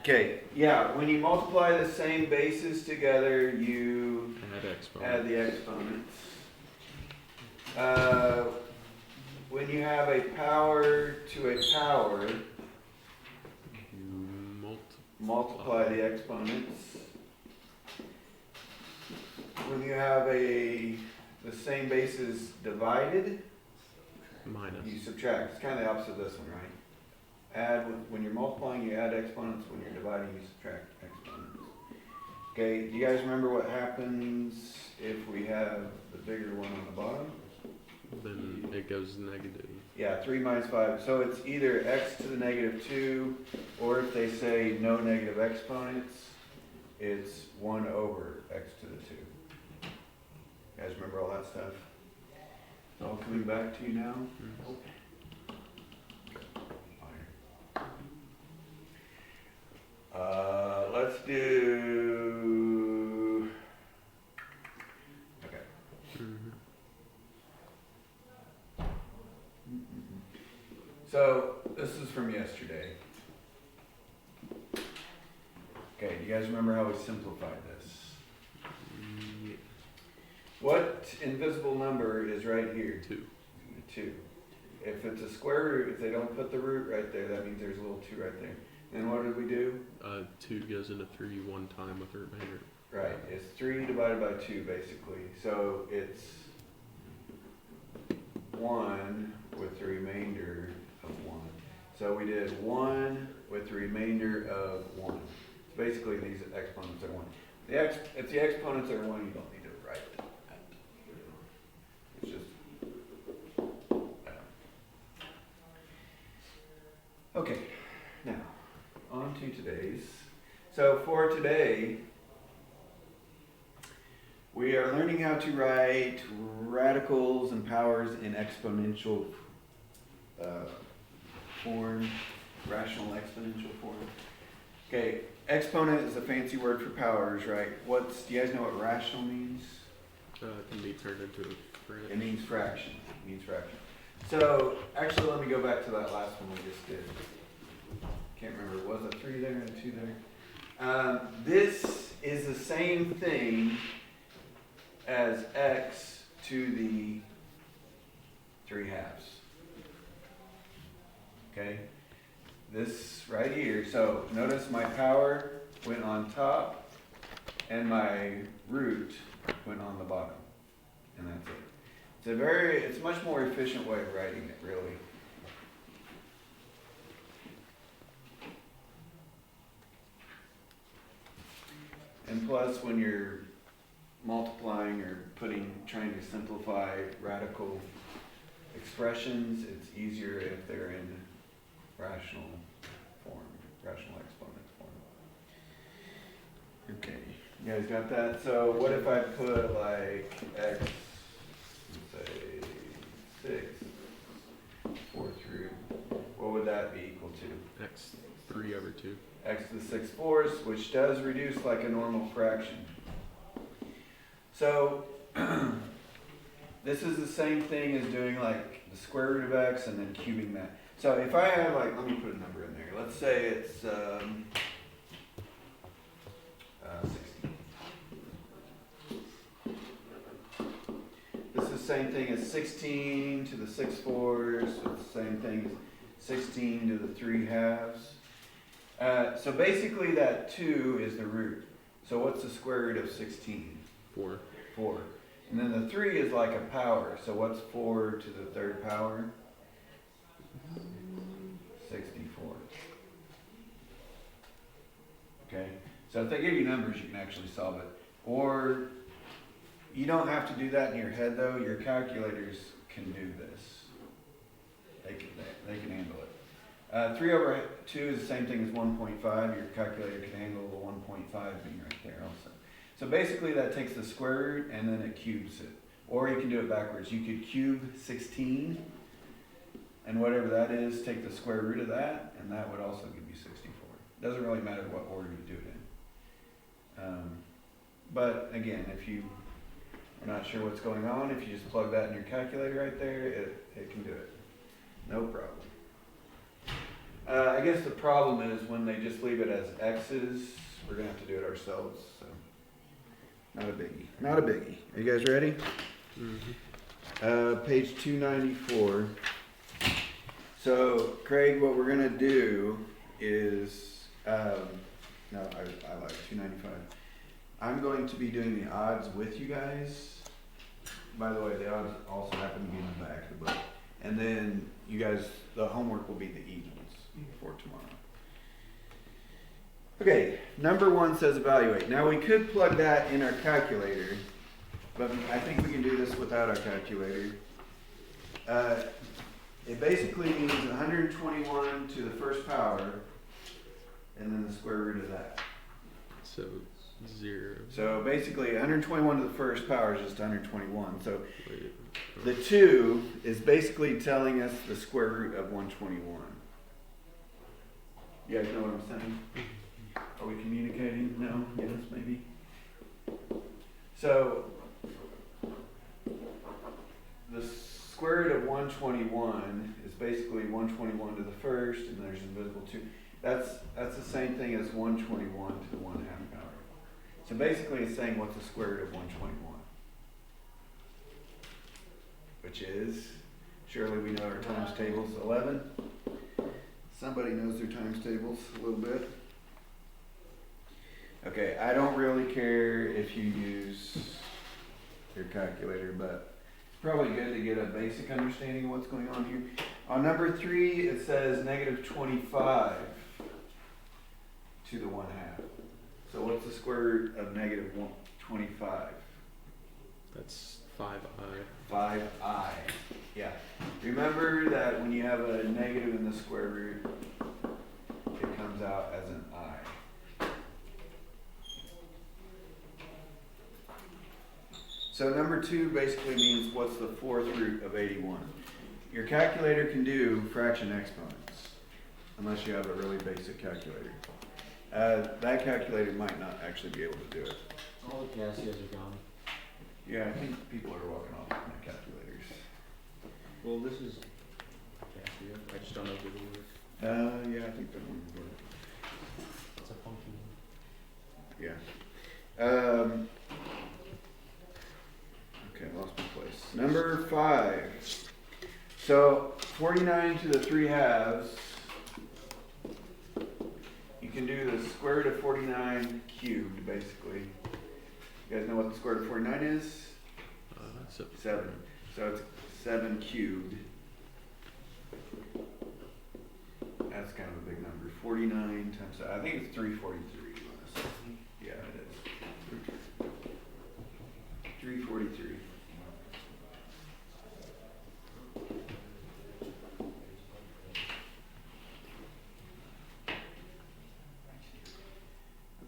Okay, yeah, when you multiply the same bases together, you add the exponents. When you have a power to a power, you multiply the exponents. When you have the same bases divided, minus. you subtract. It's kind of the opposite of this one, right? When you're multiplying, you add exponents. When you're dividing, you subtract exponents. Okay, do you guys remember what happens if we have the bigger one on the bottom? Then it goes negative. Yeah, 3 minus 5. So it's either x to the negative 2, or if they say no negative exponents, it's 1 over x to the 2. You guys remember all that stuff? All coming back to you now? Mm-hmm. Let's do. Okay. Mm-hmm. So this is from yesterday. Okay, do you guys remember how we simplified this? Yeah. What invisible number is right here? 2. 2. If it's a square root, if they don't put the root right there, that means there's a little 2 right there. And what did we do? 2 goes into 3 one time with the remainder. Right, it's 3 divided by 2 basically. So it's 1 with the remainder of 1. So we did 1 with the remainder of 1. So basically these exponents are 1. If the exponents are 1, you don't need to write that. It's just, okay, now on to today's. So for today, we are learning how to write radicals and powers in exponential form, rational exponential form. Okay, exponent is a fancy word for powers, right? Do you guys know what rational means? It can be turned into a fraction. It means fraction. So actually, let me go back to that last one we just did. Can't remember, was it 3 there and 2 there? This is the same thing as x to the 3/2. Okay? This right here, so notice my power went on top and my root went on the bottom. And that's it. It's a much more efficient way of writing it, really. And plus, when you're multiplying or trying to simplify radical expressions, it's easier if they're in rational exponent form. Okay, you guys got that? So what if I put like x, say 6, 4 through, what would that be equal to? X 3 over 2. X to the 6/4, which does reduce like a normal fraction. So this is the same thing as doing like the square root of x and then cubing that. So if I have like, let me put a number in there. Let's say it's 16. This is the same thing as 16 to the 6/4. So it's the same thing as 16 to the 3/2. So basically that 2 is the root. So what's the square root of 16? 4. 4. And then the 3 is like a power. So what's 4 to the 3rd power? 64. Okay? So if they give you numbers, you can actually solve it. Or you don't have to do that in your head though. Your calculators can do this. They can handle it. 3 over 2 is the same thing as 1.5. Your calculator can handle the 1.5 being right there also. So basically that takes the square root and then it cubes it. Or you can do it backwards. You could cube 16, and whatever that is, take the square root of that, and that would also give you 64. Doesn't really matter what order you do it in. But again, if you are not sure what's going on, if you just plug that in your calculator right there, it can do it. No problem. I guess the problem is when they just leave it as X's, we're gonna have to do it ourselves, so. Not a biggie, not a biggie. Are you guys ready? Page 294. So, Craig, what we're gonna do is, no, I like 295. I'm going to be doing the odds with you guys. By the way, the odds also happen to be in the back of the book. And then you guys, the homework will be the evens for tomorrow. Okay, number 1 says evaluate. Now we could plug that in our calculator, but I think we can do this without our calculator. It basically means 121 to the first power, and then the square root of that. So 0. So basically 121 to the first power is just 121. So Wait, the 2 is basically telling us the square root of 121. You guys know what I'm saying? Are we communicating? No? Yes, maybe? So the square root of 121 is basically 121 to the first, and there's invisible 2. That's the same thing as 121 to the 1/2 power. So basically it's saying what's the square root of 121? Which is, surely we know our times tables, 11. Somebody knows their times tables a little bit. Okay, I don't really care if you use your calculator, but it's probably good to get a basic understanding of what's going on here. On number 3, it says negative 25 to the 1/2. So what's the square root of negative 25? That's 5i. 5i. Yeah. Remember that when you have a negative in the square root, it comes out as an I. So number 2 basically means what's the 4th root of 81. Your calculator can do fraction exponents, unless you have a really basic calculator. That calculator might not actually be able to do it. All the Cassias are gone. Yeah, I think people are walking off with my calculators. Well, this is Cassia. I just don't know if it'll work. Yeah, I think that one would work. It's a funky one. Yeah. Okay, I lost my place. Number 5. So 49 to the 3/2. You can do the square root of 49 cubed, basically. You guys know what the square root of 49 is? 7. So it's 7 cubed. That's kind of a big number. 49 times, I think it's 343. Honestly. Yeah, it is. 343.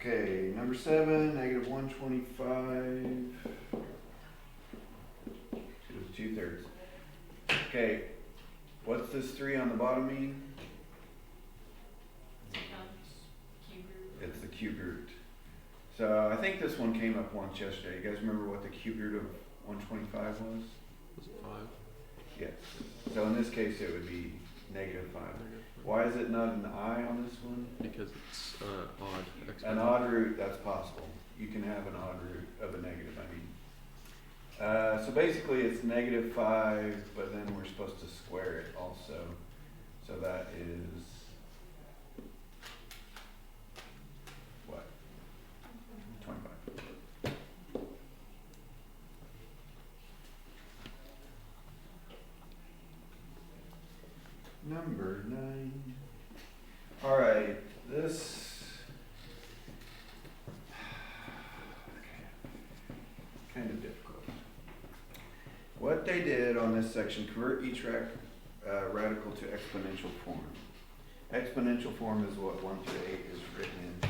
Okay, number 7, negative 125 to the 2/3. Okay, what's this 3 on the bottom mean? It's the cube root. So I think this one came up once yesterday. You guys remember what the cube root of 125 was? Was it 5? Yes. So in this case it would be negative 5. Why is it not an I on this one? Because it's odd. An Exponent. odd root, that's possible. You can have an odd root of a negative, I mean. So basically it's negative 5, but then we're supposed to square it also. So that is, what? 25. Number 9. All right, this kind of difficult. What they did on this section, convert each radical to exponential form. Exponential form is what 1 through 8 is written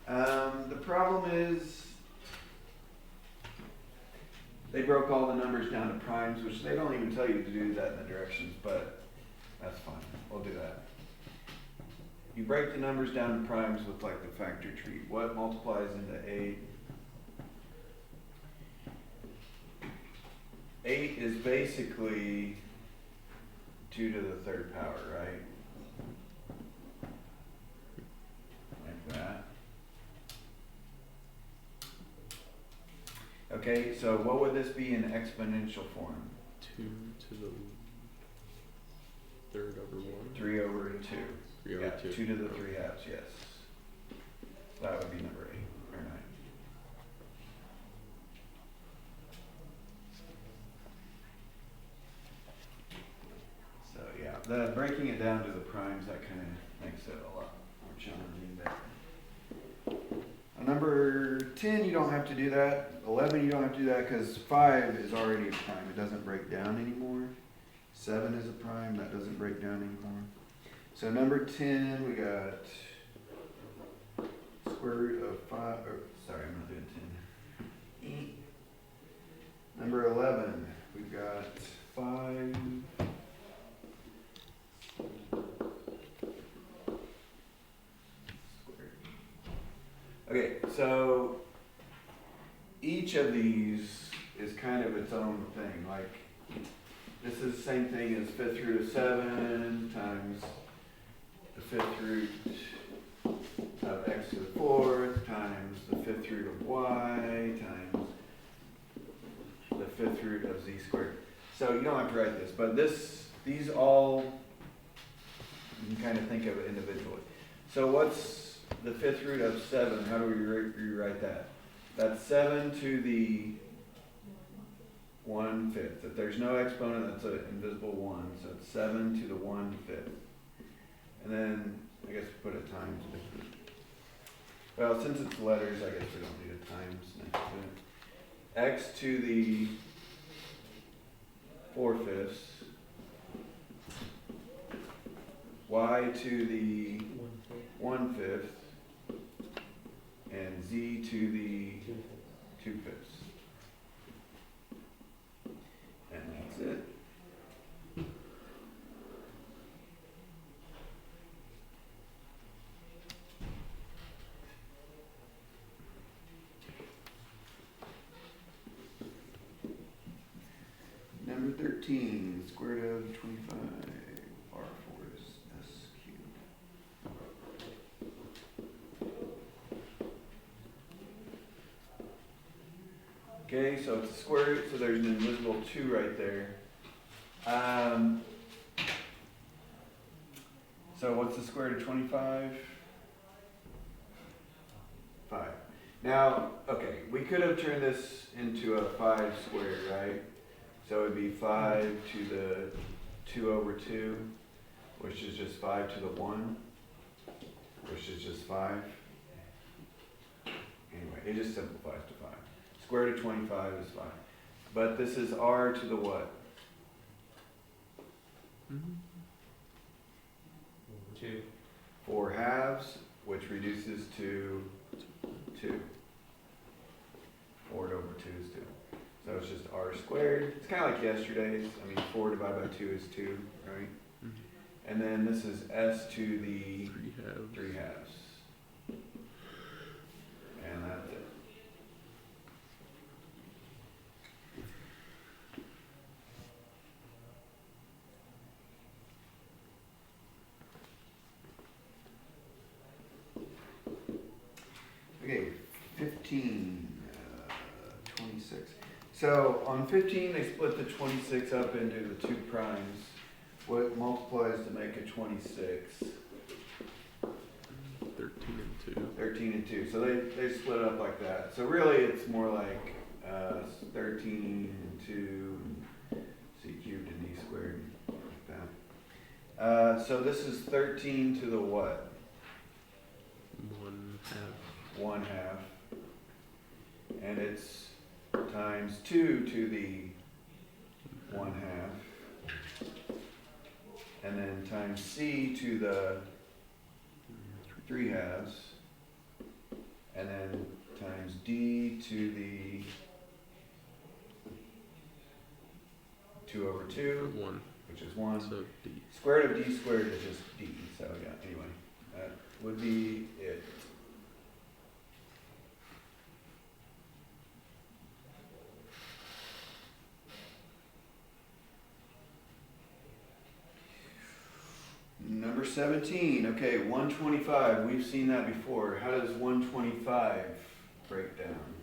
in. The problem is they broke all the numbers down to primes, which they don't even tell you to do that in the directions, but that's fine. We'll do that. You break the numbers down to primes with like the factor tree. What multiplies into 8? 8 is basically 2 to the 3rd power, right? Okay, so what would this be in exponential form? 2 to the third over 1. 3 over 2. 3 over Yeah, 2. 2 to the 3 halves, yes. That would be number 8 or 9. So yeah, the breaking it down to the primes, that kind of makes it a lot more challenging. But number 10, you don't have to do that. 11, you don't have to do that because 5 is already a prime. It doesn't break down anymore. 7 is a prime. That doesn't break down anymore. So number 10, we got square root of 5. Or, sorry, I'm not doing 10. Number 11, we've got 5. Okay, so each of these is kind of its own thing. Like, this is the same thing as 5th root of 7 times the 5th root of x to the 4th times the 5th root of y times the 5th root of z squared. So you don't have to write this, but these all, you can kind of think of it individually. So what's the 5th root of 7? How do we rewrite that? That's 7 to the 1/5. If there's no exponent, that's an invisible 1. So it's 7 to the 1/5. And then, I guess we put a times. Well, since it's letters, I guess we don't need a times next to it. X to the 4/5. Y to the 1/5. And z to the 2/5. And that's it. Number 13, square root of 25, r4 is s cubed. Okay, so it's a square root, so there's an invisible 2 right there. So what's the square root of 25? 5. Now, okay, we could have turned this into a 5 squared, right? So it would be 5 to the 2 over 2, which is just 5 to the 1, which is just 5. Anyway, it just simplifies to 5. Square root of 25 is 5. But this is r to the what? 2. 4 halves, which reduces to 2. 4 over 2 is 2. So it's just r squared. It's kind of like yesterday's. I mean, 4 divided by 2 is 2, right? And then this is s to the 3 halves. And that's it. Okay, 15, 26. So on 15, they split the 26 up into the 2 primes. What multiplies to make a 26? 13 and 2. 13 and 2. So they split it up like that. So really it's more like 13 and 2, and c cubed and d squared, like that. So this is 13 to the what? 1/2. 1/2. And it's times 2 to the 1/2. And then times c to the 3 halves. And then times d to the 2 over 2, 1. which is 1. So D. Square root of d squared is just d. So yeah, anyway, that would be it. Number 17, okay, 125, we've seen that before. How does 125 break down?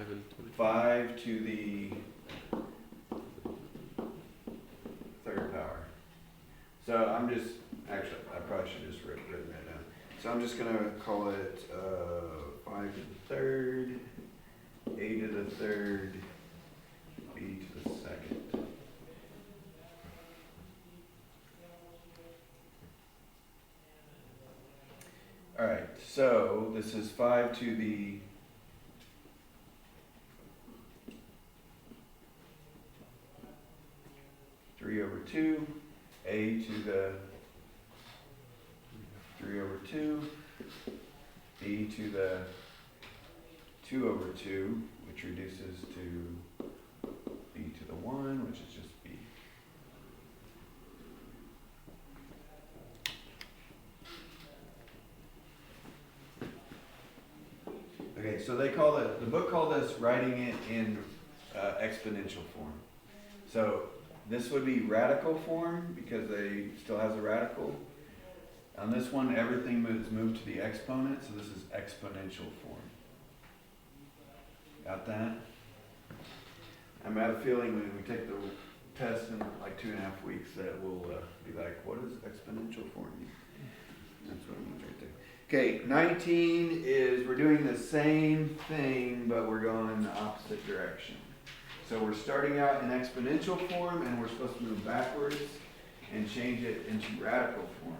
5 and 20. 5 to the third power. So I'm just, actually, I probably should have just written that down. So I'm just gonna call it 5 to the third, A to the third, B to the second. Alright, so this is 5 to the three over two, A to the 3 over 2, B to the 2 over 2, which reduces to B to the 1, which is just B. Okay, so they call it, the book called us writing it in exponential form. So this would be radical form because they still has a radical. On this one, everything is moved to the exponent, so this is exponential form. Got that? I have a feeling when we take the test in like 2.5 weeks that we'll be like, what does exponential form mean? That's what it means right there. Okay, 19 is we're doing the same thing, but we're going the opposite direction. So we're starting out in exponential form, and we're supposed to move backwards and change it into radical form.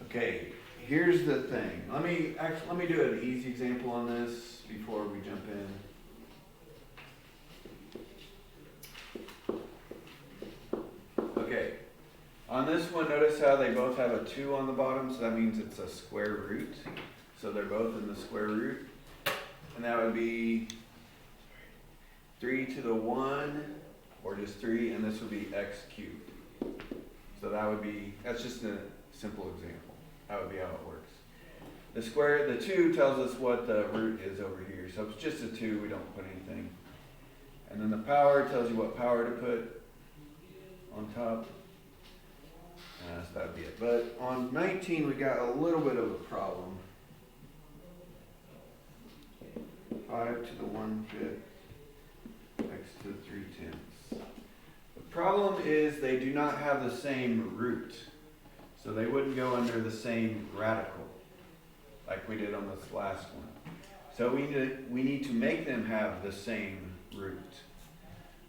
Okay, here's the thing. Let me do an easy example on this before we jump in. Okay, on this one, notice how they both have a 2 on the bottom, so that means it's a square root. So they're both in the square root. And that would be 3 to the 1, or just 3, and this would be x cubed. So that would be, that's just a simple example. That would be how it works. The 2 tells us what the root is over here. So if it's just a 2, we don't put anything. And then the power tells you what power to put on top. So that would be it. But on 19, we got a little bit of a problem. 5 to the 1/5, x to the 3/10. The problem is they do not have the same root. So they wouldn't go under the same radical like we did on this last one. So we need to make them have the same root.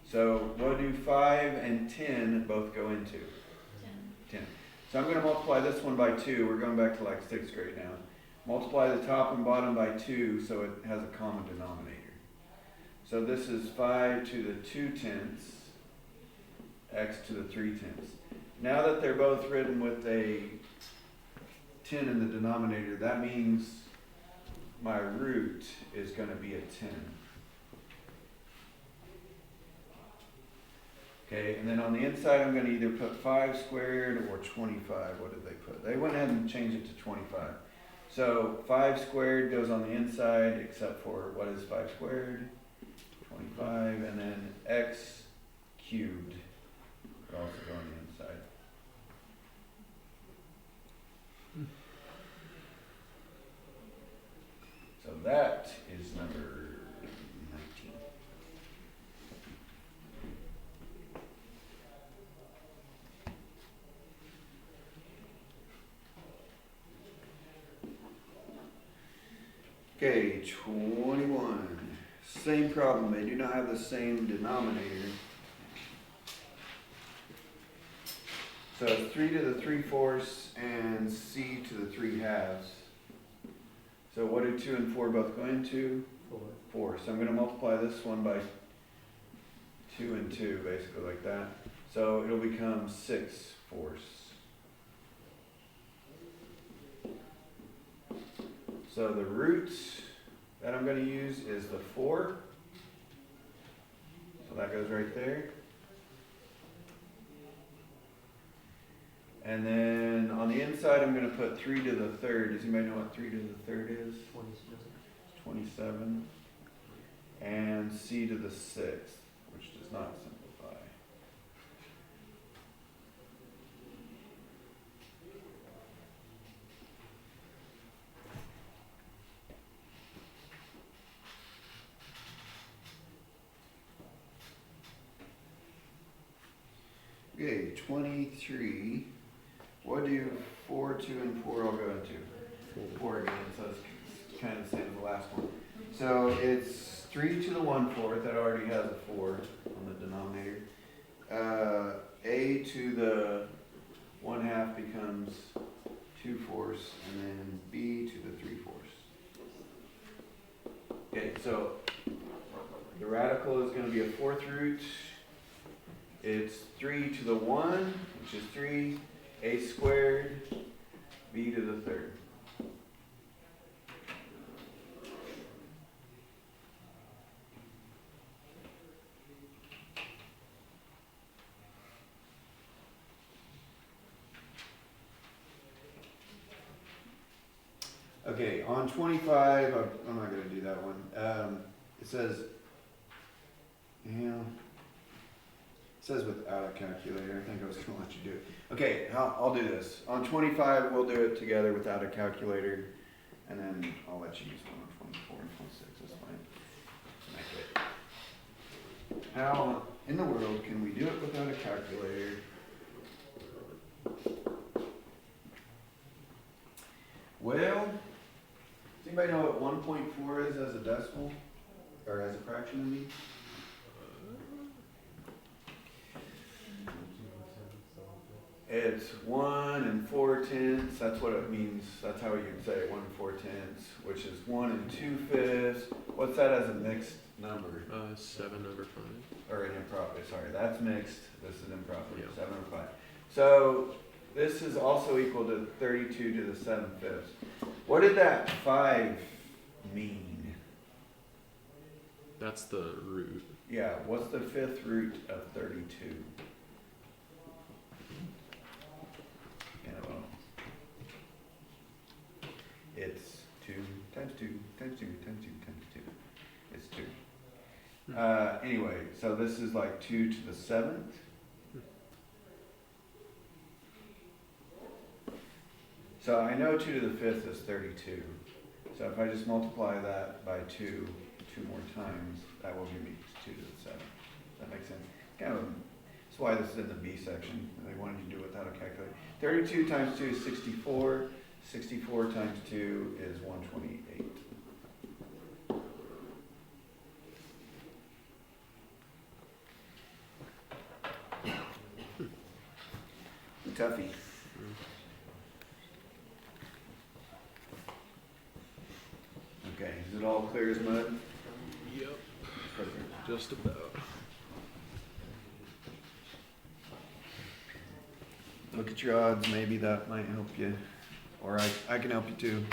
So what do 5 and 10 both go into? 10. So I'm going to multiply this one by 2. We're going back to like 6th grade now. Multiply the top and bottom by 2 so it has a common denominator. So this is 5 to the 2/10, x to the 3/10. Now that they're both written with a 10 in the denominator, that means my root is going to be a 10. Okay, and then on the inside I'm going to either put 5 squared or 25. What did they put? They went ahead and changed it to 25. So 5 squared goes on the inside except for what is 5 squared? 25, and then x cubed would also go on the inside. So that is number 19. Okay, 21. Same problem. They do not have the same denominator. So it's 3 to the 3/4 and c to the 3/2. So what do 2 and 4 both go into? 4. So I'm going to multiply this one by 2 and 2, basically like that. So it'll become 6/4. So the root that I'm going to use is the 4. So that goes right there. And then on the inside, I'm going to put 3 to the 3rd. Does anybody know what 3 to the 3rd is? 27. And c to the 6th, which does not simplify. Okay, 23. What do 4, 2, and 4 all go into? 4 again, so it's kind of the same as the last one. So it's 3 to the 1/4, that already has a 4 on the denominator. A to the 1/2 becomes 2/4, and then B to the 3/4. Okay, so the radical is going to be a 4th root. It's 3 to the 1, which is 3, a squared, b to the 3rd. Okay, on 25, I'm not going to do that one. It says, it says without a calculator. I think I was going to let you do it. Okay, I'll do this. On 25, we'll do it together without a calculator, and then I'll let you use one on 24 and 26. That's fine. Okay. How in the world can we do it without a calculator? Well, does anybody know what 1.4 is as a decimal? Or as a fraction, I mean? It's 1 4/10. That's what it means. That's how you can say it, 1 4/10, which is 1 2/5. What's that as a mixed number? 7/5. Or an improper, sorry, that's mixed. This is improper, Yeah. 7/5. So this is also equal to 32 to the 7/5. What did that 5 mean? That's the root. Yeah, what's the 5th root of 32? It's 2 times 2 times 2 times 2 times 2. It's 2. Anyway, so this is like 2 to the 7th. So I know 2 to the 5th is 32. So if I just multiply that by 2 more times, that will give me 2 to the 7th. Does that make sense? That's why this is in the B section. They wanted you to do it without a calculator. 32 times 2 is 64. 64 times 2 is 128. Toughie. Okay, is it all clear as mud? Yep. Perfect. Just about. Look at your odds, maybe that might help you. Or I can help you too.